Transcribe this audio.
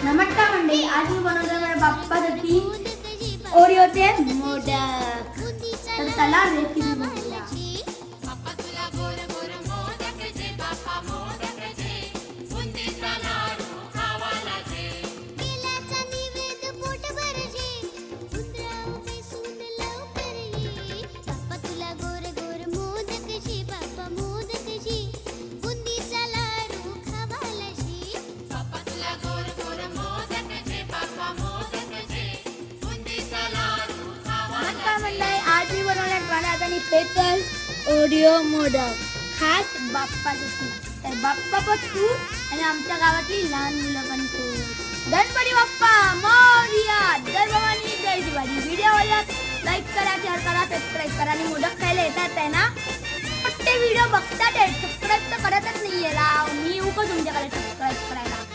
नमस्कार मंडळी, आज मी बनवतोय माझ्या बाप्पासाठी ओरिओचे मोदक। तर चला रेसिपी बघूया। आज मी बनवणार बनात आणि स्पेशल ओरिओ मोदक खास बाप्पासाठी। तर बाप्पा पण खूप आणि आमच्या गावातली लहान मुलं पण खूप। गणपती बाप्पा मोरया, जय भवानी जय शिवाजी। व्हिडिओ आवडला लाईक करा, शेअर करा, सबस्क्राइब करा आणि मोदक खायला येतात आहे ना, ते व्हिडिओ बघतात सबस्क्राइब तर करतच नाहीये राव। मी येऊ का तुमच्याकडे सबस्क्राइब करायला?